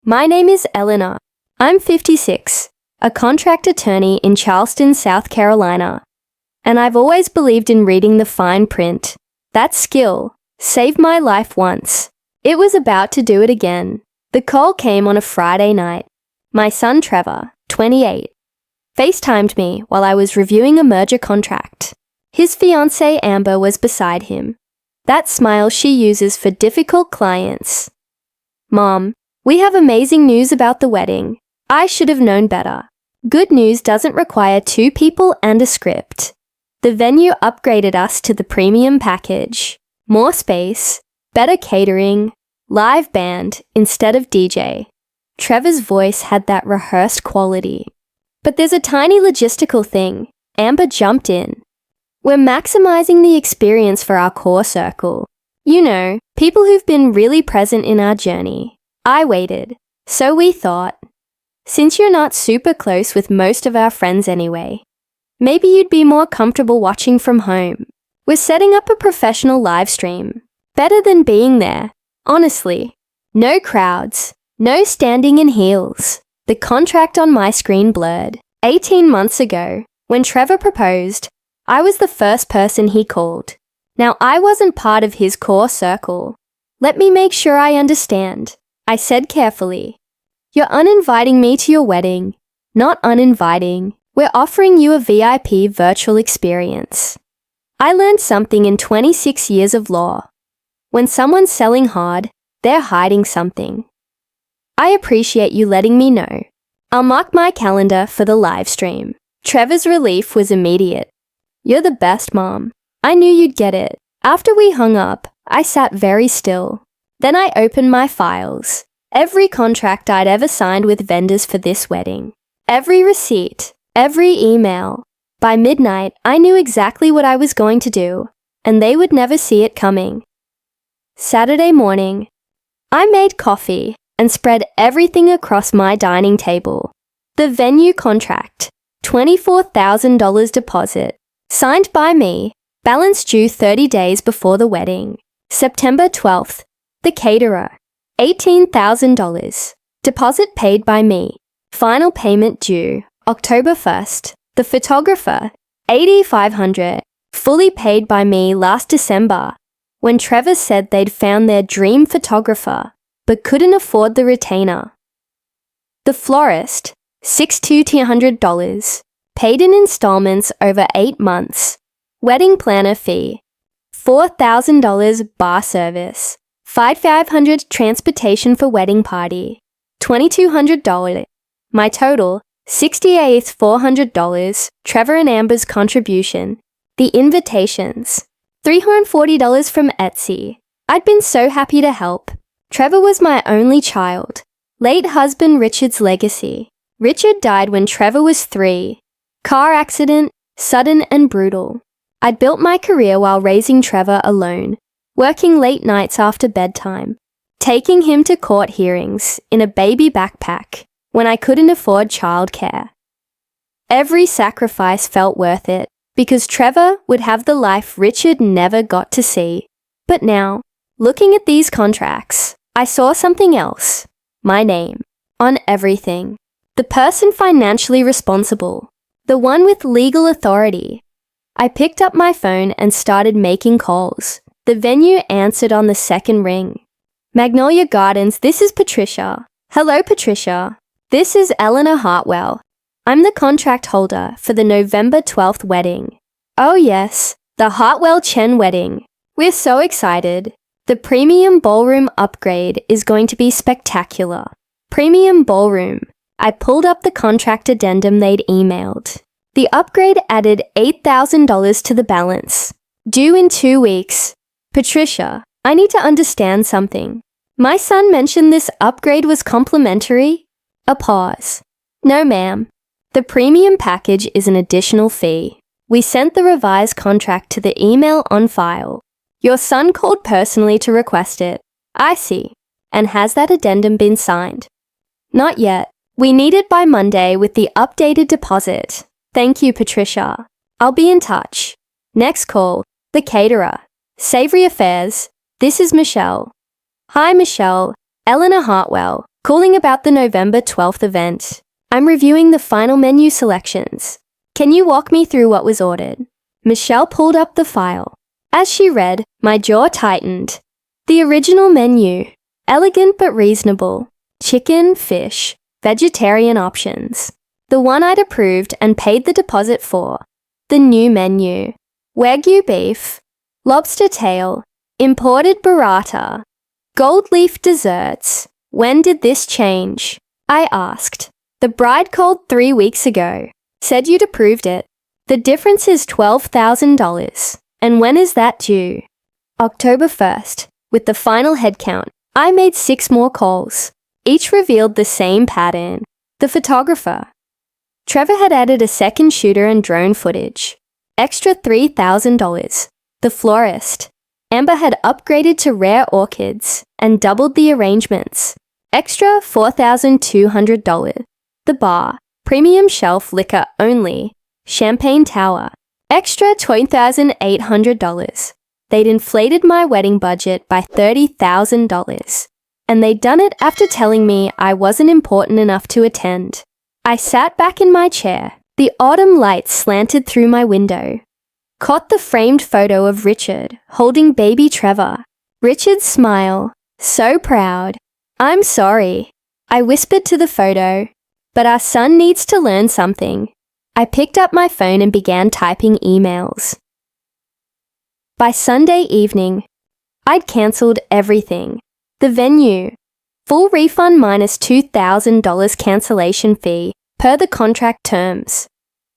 My name is Eleanor. I'm 56, a contract attorney in Charleston, South Carolina. And I've always believed in reading the fine print. That skill saved my life once. It was about to do it again. The call came on a Friday night. My son Trevor, 28, FaceTimed me while I was reviewing a merger contract. His fiancée Amber was beside him. That smile she uses for difficult clients. Mom, we have amazing news about the wedding. I should have known better. Good news doesn't require 2 people and a script. The venue upgraded us to the premium package. More space, better catering, live band instead of DJ. Trevor's voice had that rehearsed quality. But there's a tiny logistical thing. Amber jumped in. We're maximizing the experience for our core circle. You know, people who've been really present in our journey. I waited. So we thought, since you're not super close with most of our friends anyway, maybe you'd be more comfortable watching from home. We're setting up a professional live stream. Better than being there. Honestly. No crowds. No standing in heels. The contract on my screen blurred. 18 months ago, when Trevor proposed, I was the first person he called. Now I wasn't part of his core circle. Let me make sure I understand. I said carefully. You're uninviting me to your wedding. Not uninviting. We're offering you a VIP virtual experience. I learned something in 26 years of law. When someone's selling hard, they're hiding something. I appreciate you letting me know. I'll mark my calendar for the live stream. Trevor's relief was immediate. You're the best, Mom. I knew you'd get it. After we hung up, I sat very still. Then I opened my files. Every contract I'd ever signed with vendors for this wedding. Every receipt. Every email. By midnight, I knew exactly what I was going to do, and they would never see it coming. Saturday morning, I made coffee and spread everything across my dining table. The venue contract, $24,000 deposit, signed by me, balance due 30 days before the wedding. September 12th, the caterer, $18,000, deposit paid by me. Final payment due, October 1st. The photographer, $8,500, fully paid by me last December, when Trevor said they'd found their dream photographer, but couldn't afford the retainer. The florist, $6,200, paid in installments over 8 months. Wedding planner fee, $4,000 bar service, $5,500 transportation for wedding party, $2,200. My total, $68,400, Trevor and Amber's contribution, the invitations, $340 from Etsy. I'd been so happy to help. Trevor was my only child. Late husband Richard's legacy. Richard died when Trevor was 3. Car accident, sudden and brutal. I'd built my career while raising Trevor alone, working late nights after bedtime, taking him to court hearings in a baby backpack when I couldn't afford childcare. Every sacrifice felt worth it because Trevor would have the life Richard never got to see. But now, looking at these contracts, I saw something else. My name. On everything. The person financially responsible. The one with legal authority. I picked up my phone and started making calls. The venue answered on the second ring. Magnolia Gardens, this is Patricia. Hello, Patricia. This is Eleanor Hartwell. I'm the contract holder for the November 12th wedding. Oh yes, the Hartwell Chen wedding. We're so excited. The premium ballroom upgrade is going to be spectacular. Premium ballroom. I pulled up the contract addendum they'd emailed. The upgrade added $8,000 to the balance. Due in 2 weeks. Patricia, I need to understand something. My son mentioned this upgrade was complimentary? A pause. No, ma'am. The premium package is an additional fee. We sent the revised contract to the email on file. Your son called personally to request it. I see. And has that addendum been signed? Not yet. We need it by Monday with the updated deposit. Thank you, Patricia. I'll be in touch. Next call, the caterer. Savory Affairs. This is Michelle. Hi, Michelle. Eleanor Hartwell. Calling about the November 12th event. I'm reviewing the final menu selections. Can you walk me through what was ordered? Michelle pulled up the file. As she read, my jaw tightened. The original menu. Elegant but reasonable. Chicken, fish, vegetarian options. The one I'd approved and paid the deposit for. The new menu. Wagyu beef, lobster tail, imported burrata, gold leaf desserts. When did this change? I asked. The bride called 3 weeks ago. Said you'd approved it. The difference is $12,000. And when is that due? October 1st. With the final head count, I made 6 more calls. Each revealed the same pattern. The photographer. Trevor had added a second shooter and drone footage. Extra $3,000. The florist. Amber had upgraded to rare orchids and doubled the arrangements. Extra $4,200. The bar. Premium shelf liquor only. Champagne tower. Extra $20,800. They'd inflated my wedding budget by $30,000. And they'd done it after telling me I wasn't important enough to attend. I sat back in my chair. The autumn light slanted through my window. Caught the framed photo of Richard holding baby Trevor. Richard's smile. So proud. I'm sorry. I whispered to the photo. But our son needs to learn something. I picked up my phone and began typing emails. By Sunday evening, I'd cancelled everything. The venue. Full refund minus $2,000 cancellation fee per the contract terms.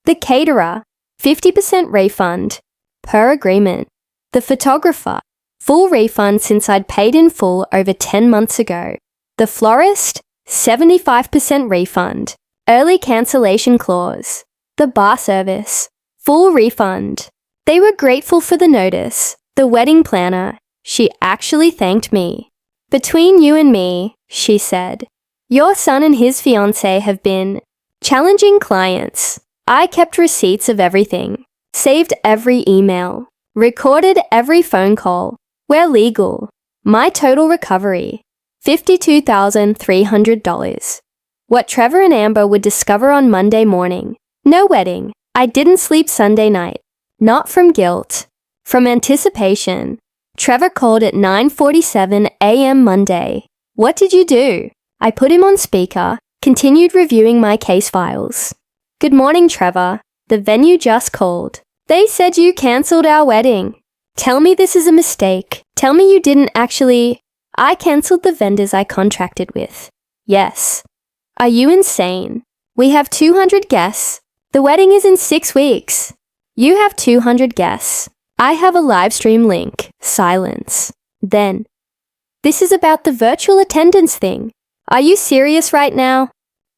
The caterer. 50% refund per agreement. The photographer. Full refund since I'd paid in full over 10 months ago. The florist. 75% refund. Early cancellation clause. The bar service. Full refund. They were grateful for the notice. The wedding planner. She actually thanked me. Between you and me, she said, your son and his fiancée have been challenging clients. I kept receipts of everything. Saved every email. Recorded every phone call. We're legal. My total recovery. $52,300. What Trevor and Amber would discover on Monday morning. No wedding. I didn't sleep Sunday night. Not from guilt. From anticipation. Trevor called at 9:47 a.m. Monday. What did you do? I put him on speaker, continued reviewing my case files. Good morning, Trevor. The venue just called. They said you cancelled our wedding. Tell me this is a mistake. Tell me you didn't actually... I cancelled the vendors I contracted with. Yes. Are you insane? We have 200 guests. The wedding is in 6 weeks. You have 200 guests. I have a live stream link. Silence. Then. This is about the virtual attendance thing. Are you serious right now?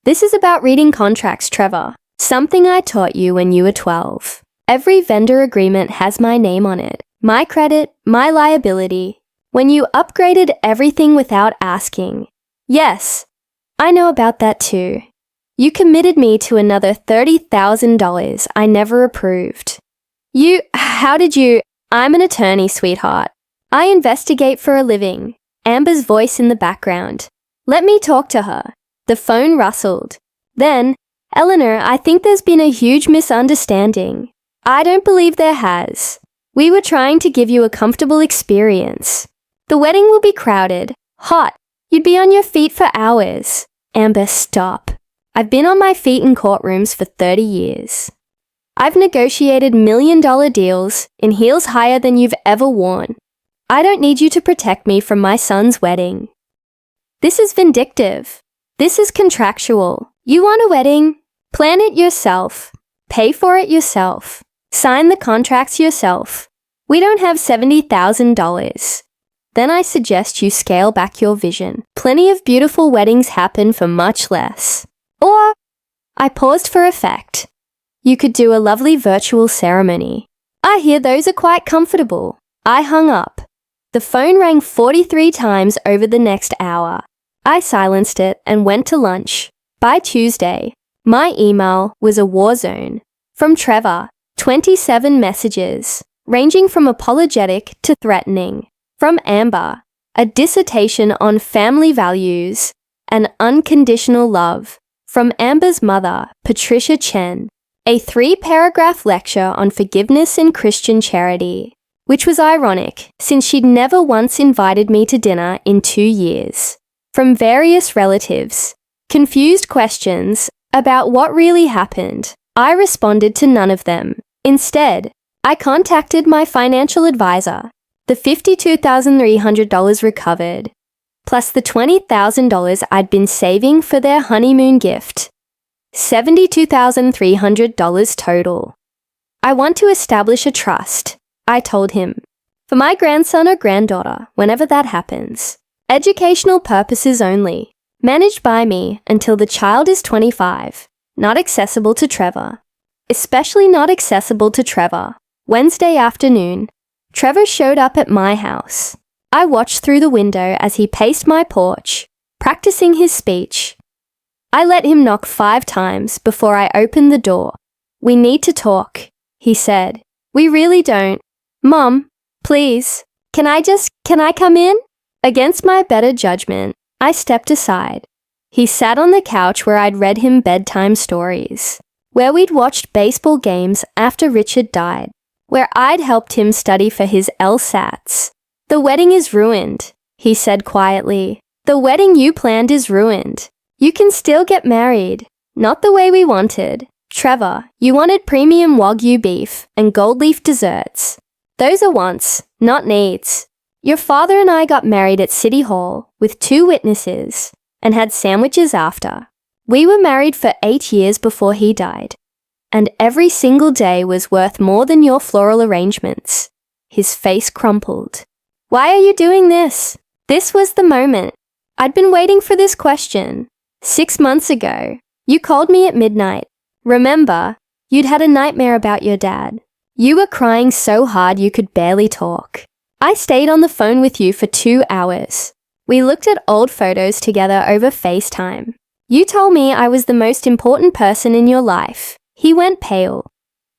This is about reading contracts, Trevor. Something I taught you when you were 12. Every vendor agreement has my name on it. My credit, my liability. When you upgraded everything without asking. Yes, I know about that too. You committed me to another $30,000 I never approved. How did you? I'm an attorney, sweetheart. I investigate for a living. Amber's voice in the background. Let me talk to her. The phone rustled. Then, Eleanor, I think there's been a huge misunderstanding. I don't believe there has. We were trying to give you a comfortable experience. The wedding will be crowded, hot. You'd be on your feet for hours. Amber, stop. I've been on my feet in courtrooms for 30 years. I've negotiated million-dollar deals in heels higher than you've ever worn. I don't need you to protect me from my son's wedding. This is vindictive. This is contractual. You want a wedding? Plan it yourself. Pay for it yourself. Sign the contracts yourself. We don't have $70,000. Then I suggest you scale back your vision. Plenty of beautiful weddings happen for much less. Or, I paused for effect. You could do a lovely virtual ceremony. I hear those are quite comfortable. I hung up. The phone rang 43 times over the next hour. I silenced it and went to lunch. By Tuesday, my email was a war zone. From Trevor, 27 messages, ranging from apologetic to threatening. From Amber, a dissertation on family values and unconditional love from Amber's mother, Patricia Chen, a 3-paragraph lecture on forgiveness and Christian charity, which was ironic since she'd never once invited me to dinner in 2 years. From various relatives, confused questions about what really happened. I responded to none of them. Instead, I contacted my financial advisor. The $52,300 recovered, plus the $20,000 I'd been saving for their honeymoon gift. $72,300 total. I want to establish a trust, I told him, for my grandson or granddaughter whenever that happens. Educational purposes only, managed by me until the child is 25, not accessible to Trevor. Especially not accessible to Trevor. Wednesday afternoon, Trevor showed up at my house. I watched through the window as he paced my porch, practicing his speech. I let him knock 5 times before I opened the door. "We need to talk," he said. "We really don't. Mom, please, can I come in?" Against my better judgment, I stepped aside. He sat on the couch where I'd read him bedtime stories, where we'd watched baseball games after Richard died, where I'd helped him study for his LSATs. "The wedding is ruined," he said quietly. "The wedding you planned is ruined. You can still get married. Not the way we wanted. Trevor, you wanted premium Wagyu beef and gold leaf desserts. Those are wants, not needs. Your father and I got married at City Hall with 2 witnesses and had sandwiches after. We were married for 8 years before he died. And every single day was worth more than your floral arrangements." His face crumpled. "Why are you doing this?" This was the moment. I'd been waiting for this question. 6 months ago, you called me at midnight. Remember, you'd had a nightmare about your dad. You were crying so hard you could barely talk. I stayed on the phone with you for 2 hours. We looked at old photos together over FaceTime. You told me I was the most important person in your life. He went pale.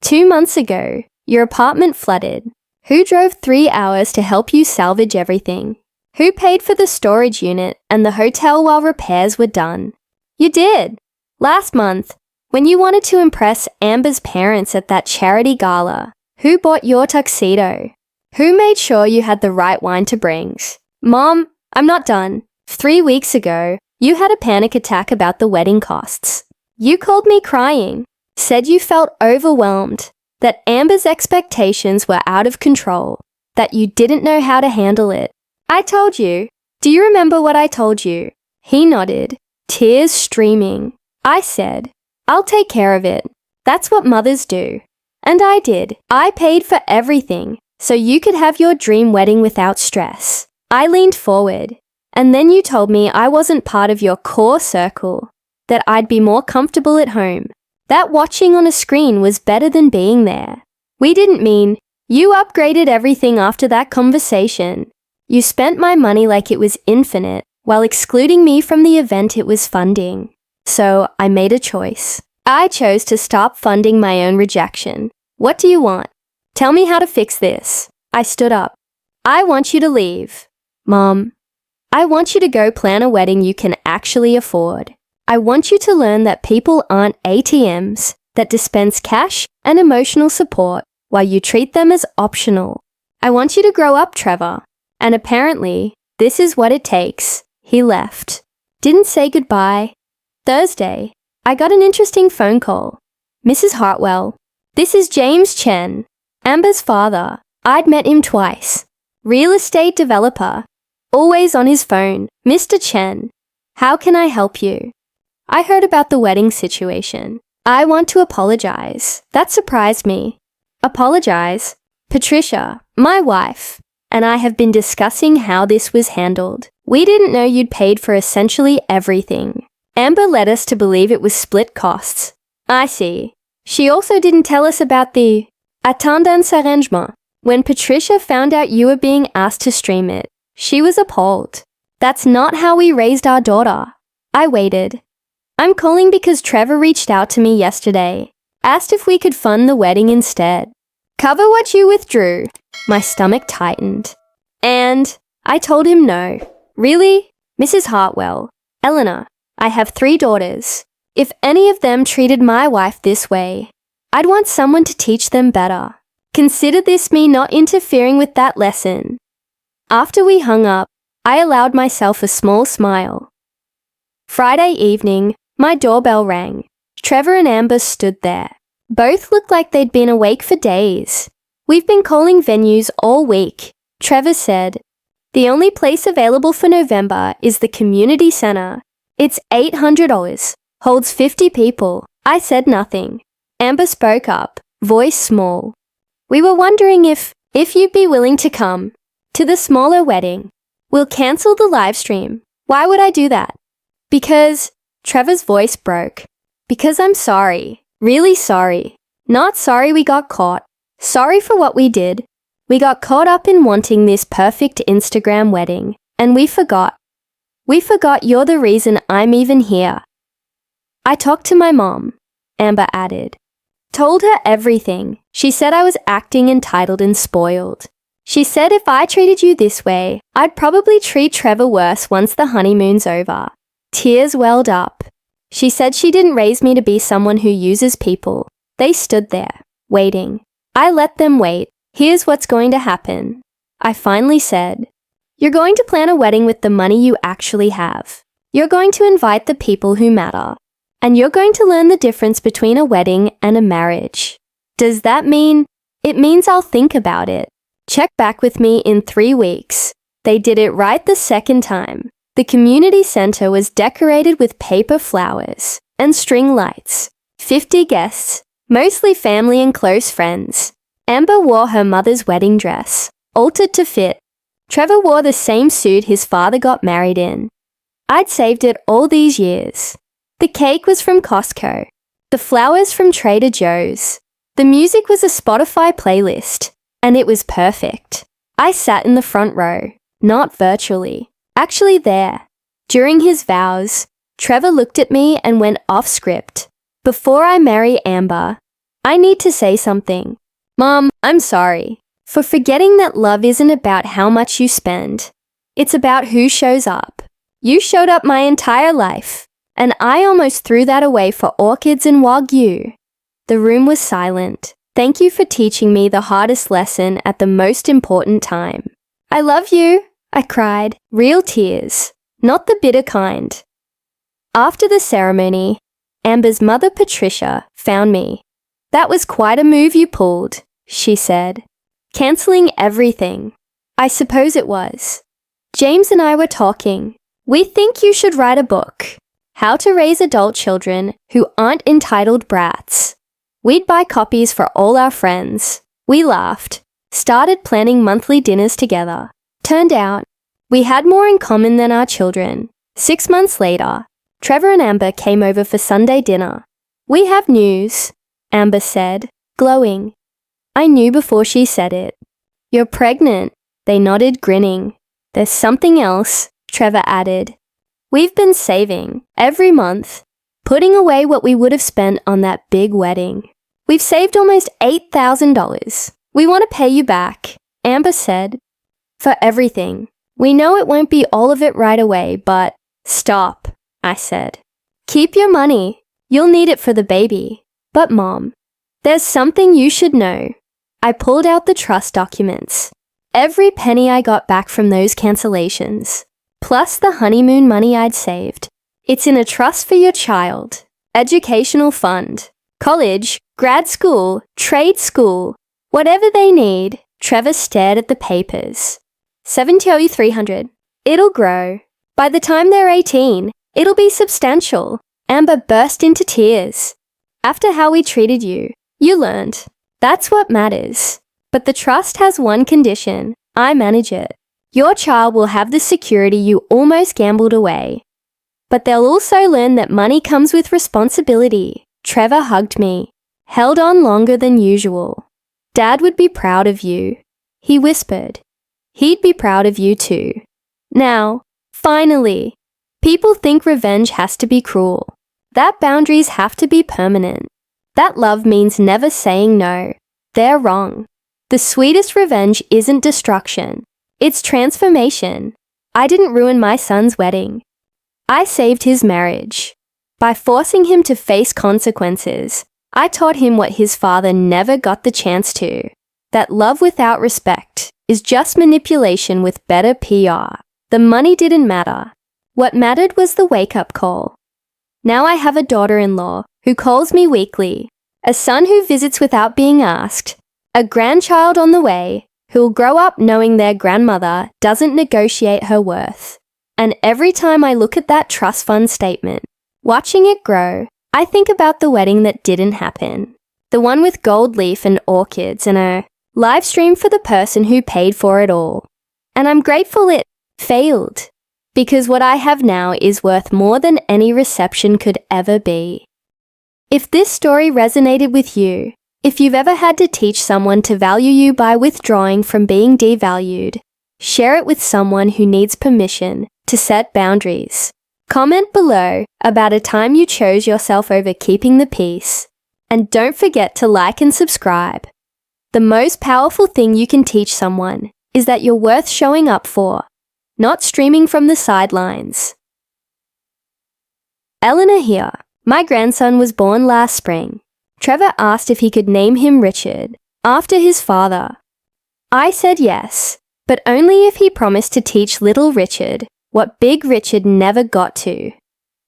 2 months ago, your apartment flooded. Who drove 3 hours to help you salvage everything? Who paid for the storage unit and the hotel while repairs were done? You did. Last month, when you wanted to impress Amber's parents at that charity gala, who bought your tuxedo? Who made sure you had the right wine to bring? Mom, I'm not done. 3 weeks ago, you had a panic attack about the wedding costs. You called me crying, said you felt overwhelmed, that Amber's expectations were out of control, that you didn't know how to handle it. I told you. Do you remember what I told you? He nodded, tears streaming. I said, "I'll take care of it. That's what mothers do." And I did. I paid for everything, so you could have your dream wedding without stress. I leaned forward, and then you told me I wasn't part of your core circle, that I'd be more comfortable at home, that watching on a screen was better than being there. We didn't mean, you upgraded everything after that conversation. You spent my money like it was infinite, while excluding me from the event it was funding. So I made a choice. I chose to stop funding my own rejection. What do you want? Tell me how to fix this. I stood up. I want you to leave. Mom, I want you to go plan a wedding you can actually afford. I want you to learn that people aren't ATMs that dispense cash and emotional support while you treat them as optional. I want you to grow up, Trevor. And apparently, this is what it takes. He left. Didn't say goodbye. Thursday, I got an interesting phone call. "Mrs. Hartwell, this is James Chen, Amber's father. I'd met him twice. Real estate developer. Always on his phone. Mr. Chen, how can I help you?" I heard about the wedding situation. I want to apologize. That surprised me. Apologize? Patricia, my wife, and I have been discussing how this was handled. We didn't know you'd paid for essentially everything. Amber led us to believe it was split costs. I see. She also didn't tell us about the attendance arrangement. When Patricia found out you were being asked to stream it, she was appalled. That's not how we raised our daughter. I waited. I'm calling because Trevor reached out to me yesterday, asked if we could fund the wedding instead. Cover what you withdrew. My stomach tightened. And I told him no. Really? Mrs. Hartwell, Eleanor, I have 3 daughters. If any of them treated my wife this way, I'd want someone to teach them better. Consider this me not interfering with that lesson. After we hung up, I allowed myself a small smile. Friday evening, my doorbell rang. Trevor and Amber stood there. Both looked like they'd been awake for days. We've been calling venues all week. Trevor said, the only place available for November is the community center. It's $800, holds 50 people. I said nothing. Amber spoke up, voice small. We were wondering if you'd be willing to come to the smaller wedding. We'll cancel the live stream. Why would I do that? Because, Trevor's voice broke. Because I'm sorry. Really sorry. Not sorry we got caught. Sorry for what we did. We got caught up in wanting this perfect Instagram wedding, and we forgot. We forgot you're the reason I'm even here. I talked to my mom, Amber added. Told her everything. She said I was acting entitled and spoiled. She said if I treated you this way, I'd probably treat Trevor worse once the honeymoon's over. Tears welled up. She said she didn't raise me to be someone who uses people. They stood there, waiting. I let them wait. Here's what's going to happen. I finally said, you're going to plan a wedding with the money you actually have. You're going to invite the people who matter. And you're going to learn the difference between a wedding and a marriage. Does that mean? It means I'll think about it. Check back with me in 3 weeks. They did it right the second time. The community center was decorated with paper flowers and string lights. 50 guests, mostly family and close friends. Amber wore her mother's wedding dress, altered to fit. Trevor wore the same suit his father got married in. I'd saved it all these years. The cake was from Costco. The flowers from Trader Joe's. The music was a Spotify playlist, and it was perfect. I sat in the front row, not virtually, actually there. During his vows, Trevor looked at me and went off script. Before I marry Amber, I need to say something. Mom, I'm sorry for forgetting that love isn't about how much you spend. It's about who shows up. You showed up my entire life, and I almost threw that away for orchids and Wagyu. The room was silent. Thank you for teaching me the hardest lesson at the most important time. I love you, I cried, real tears, not the bitter kind. After the ceremony, Amber's mother Patricia found me. That was quite a move you pulled, she said. Cancelling everything. I suppose it was. James and I were talking. We think you should write a book. How to raise adult children who aren't entitled brats. We'd buy copies for all our friends. We laughed. Started planning monthly dinners together. Turned out, we had more in common than our children. 6 months later, Trevor and Amber came over for Sunday dinner. We have news, Amber said, glowing. I knew before she said it. You're pregnant. They nodded, grinning. There's something else, Trevor added. We've been saving, every month, putting away what we would have spent on that big wedding. We've saved almost $8,000. We want to pay you back, Amber said. For everything. We know it won't be all of it right away, but stop, I said. Keep your money. You'll need it for the baby. But Mom, there's something you should know. I pulled out the trust documents. Every penny I got back from those cancellations, plus the honeymoon money I'd saved. It's in a trust for your child, educational fund, college, grad school, trade school, whatever they need. Trevor stared at the papers. $70,300. It'll grow. By the time they're 18, it'll be substantial. Amber burst into tears. After how we treated you, you learned. That's what matters. But the trust has one condition. I manage it. Your child will have the security you almost gambled away. But they'll also learn that money comes with responsibility. Trevor hugged me, held on longer than usual. Dad would be proud of you, he whispered. He'd be proud of you too. Now, finally, people think revenge has to be cruel. That boundaries have to be permanent. That love means never saying no. They're wrong. The sweetest revenge isn't destruction. It's transformation. I didn't ruin my son's wedding. I saved his marriage. By forcing him to face consequences, I taught him what his father never got the chance to, that love without respect is just manipulation with better PR. The money didn't matter. What mattered was the wake-up call. Now I have a daughter-in-law who calls me weekly, a son who visits without being asked, a grandchild on the way who'll grow up knowing their grandmother doesn't negotiate her worth. And every time I look at that trust fund statement, watching it grow, I think about the wedding that didn't happen. The one with gold leaf and orchids and a live stream for the person who paid for it all. And I'm grateful it failed, because what I have now is worth more than any reception could ever be. If this story resonated with you, if you've ever had to teach someone to value you by withdrawing from being devalued, share it with someone who needs permission to set boundaries. Comment below about a time you chose yourself over keeping the peace. And don't forget to like and subscribe. The most powerful thing you can teach someone is that you're worth showing up for, not streaming from the sidelines. Eleanor here. My grandson was born last spring. Trevor asked if he could name him Richard, after his father. I said yes, but only if he promised to teach little Richard what Big Richard never got to.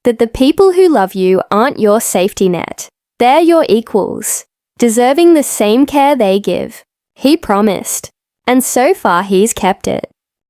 That the people who love you aren't your safety net. They're your equals, deserving the same care they give. He promised, and so far he's kept it.